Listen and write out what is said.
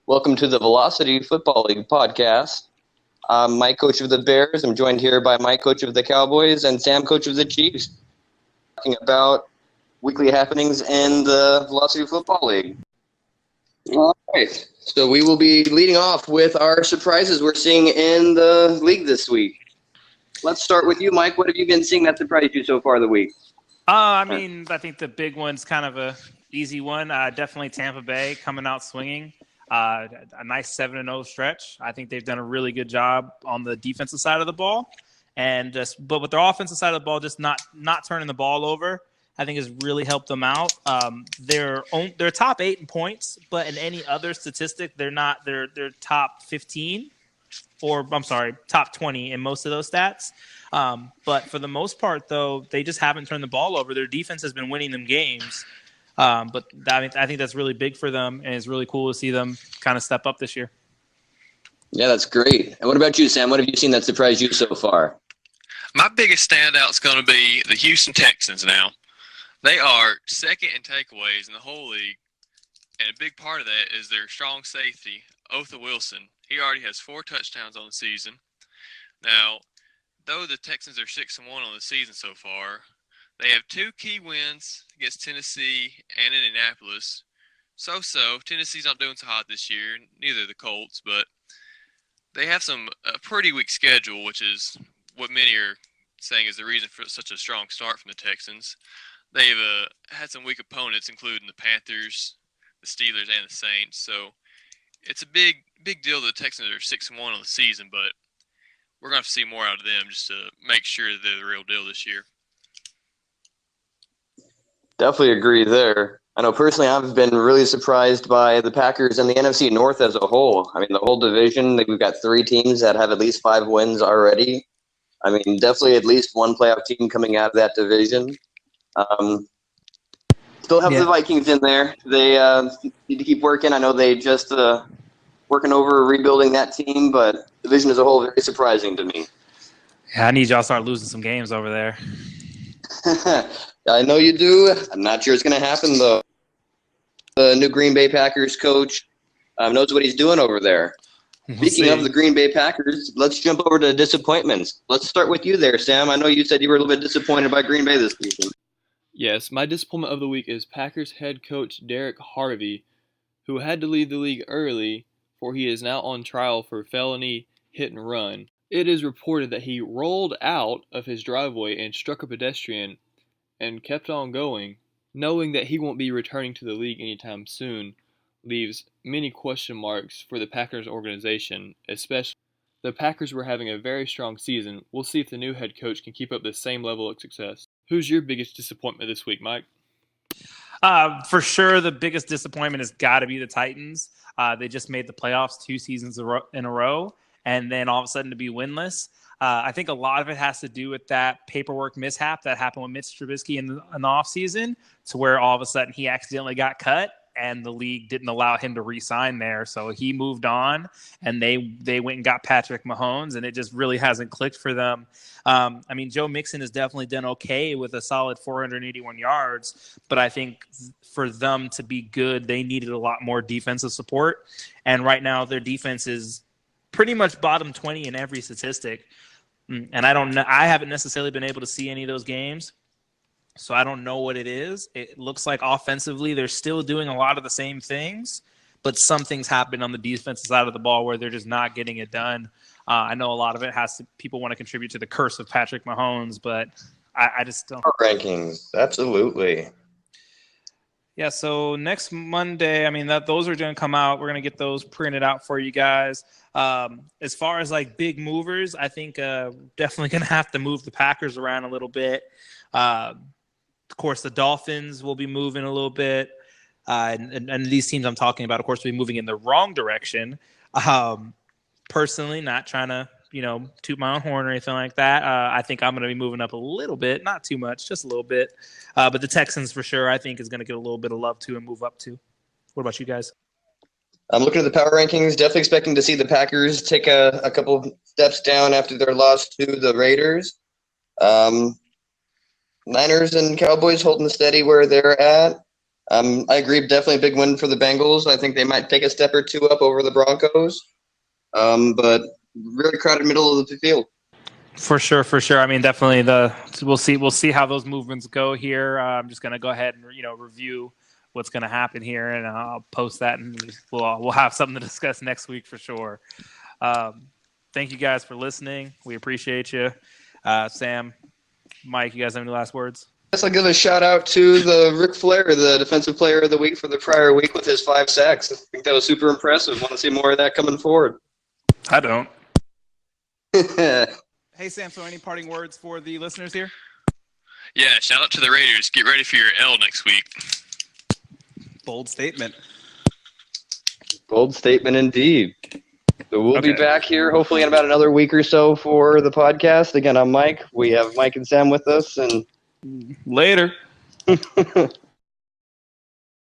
Welcome to the Velocity Football League podcast. I'm Mike, coach of the Bears. I'm joined here by Mike, coach of the Cowboys, and Sam, coach of the Chiefs, talking about weekly happenings in the Velocity Football League. All right, so we will be leading off with our surprises we're seeing in the league this week. Let's start with you, Mike. What have you been seeing that surprised you so far the week? I think the big one's kind of a easy one. Definitely Tampa Bay coming out swinging. A nice 7-0 stretch. I think they've done a really good job on the defensive side of the ball, but with their offensive side of the ball, just not turning the ball over, I think has really helped them out. They're top 8 in points, but in any other statistic, they're not. They're top 15, or I'm sorry, top 20 in most of those stats. But for the most part, though, they just haven't turned the ball over. Their defense has been winning them games. But I think that's really big for them, and it's really cool to see them kind of step up this year. Yeah, that's great. And what about you, Sam? What have you seen that surprised you so far? My biggest standout is going to be the Houston Texans now. They are second in takeaways in the whole league, and a big part of that is their strong safety, Otha Wilson. He already has 4 touchdowns on the season. Now, though the Texans are 6-1 on the season so far, they have 2 key wins against Tennessee and Indianapolis. So. Tennessee's not doing so hot this year, neither are the Colts, but they have a pretty weak schedule, which is what many are saying is the reason for such a strong start from the Texans. They've had some weak opponents, including the Panthers, the Steelers, and the Saints. So it's a big deal that the Texans are 6-1 on the season, but we're going to have to see more out of them just to make sure that they're the real deal this year. Definitely agree there. I know personally I've been really surprised by the Packers and the NFC North as a whole. I mean, the whole division, we've got 3 teams that have at least 5 wins already. I mean, definitely at least one playoff team coming out of that division. Still have the Vikings in there. They need to keep working. I know they just working over rebuilding that team, but the division as a whole, very surprising to me. Yeah, I need y'all to start losing some games over there. I know you do. I'm not sure it's going to happen, though. The new Green Bay Packers coach knows what he's doing over there. Speaking of the Green Bay Packers, let's jump over to disappointments. Let's start with you there, Sam. I know you said you were a little bit disappointed by Green Bay this season. Yes, my disappointment of the week is Packers head coach Derek Harvey, who had to leave the league early, for he is now on trial for felony hit and run. It is reported that he rolled out of his driveway and struck a pedestrian and kept on going, knowing that he won't be returning to the league anytime soon, leaves many question marks for the Packers organization, especially. The Packers were having a very strong season. We'll see if the new head coach can keep up the same level of success. Who's your biggest disappointment this week, Mike? For sure, the biggest disappointment has got to be the Titans. They just made the playoffs 2 seasons in a row, and then all of a sudden to be winless. I think a lot of it has to do with that paperwork mishap that happened with Mitch Trubisky in the offseason, to where all of a sudden he accidentally got cut and the league didn't allow him to re-sign there. So he moved on, and they went and got Patrick Mahomes, and it just really hasn't clicked for them. Joe Mixon has definitely done okay with a solid 481 yards, but I think for them to be good, they needed a lot more defensive support. And right now their defense is pretty much bottom 20 in every statistic. And I haven't necessarily been able to see any of those games, so I don't know what it is. It looks like offensively they're still doing a lot of the same things, but something's happened on the defensive side of the ball where they're just not getting it done. I know a lot of it people want to contribute to the curse of Patrick Mahomes, but I just don't. Rankings, absolutely. Yeah, so next Monday, those are going to come out. We're going to get those printed out for you guys. As far as like big movers, I think definitely going to have to move the Packers around a little bit. Of course, the Dolphins will be moving a little bit. And these teams I'm talking about, of course, will be moving in the wrong direction. Personally, not trying to, toot my own horn or anything like that. I think I'm going to be moving up a little bit, not too much, just a little bit. But the Texans, for sure, I think is going to get a little bit of love too and move up too. What about you guys? I'm looking at the power rankings, definitely expecting to see the Packers take a couple of steps down after their loss to the Raiders. Niners and Cowboys holding steady where they're at. I agree. Definitely a big win for the Bengals. I think they might take a step or two up over the Broncos. But really crowded middle of the field. For sure. I mean, definitely we'll see how those movements go here. I'm just going to go ahead and review what's going to happen here, and I'll post that, and we'll have something to discuss next week for sure. Thank you guys for listening. We appreciate you. Sam, Mike, you guys have any last words? Yes, I'll give a shout out to the Ric Flair, the Defensive Player of the Week for the prior week with his 5 sacks. I think that was super impressive. Want to see more of that coming forward. I don't. Hey, Sam, so any parting words for the listeners here? Yeah, shout out to the Raiders. Get ready for your L next week. Bold statement. Bold statement indeed. So we'll be back here hopefully in about another week or so for the podcast. Again, I'm Mike. We have Mike and Sam with us. And later.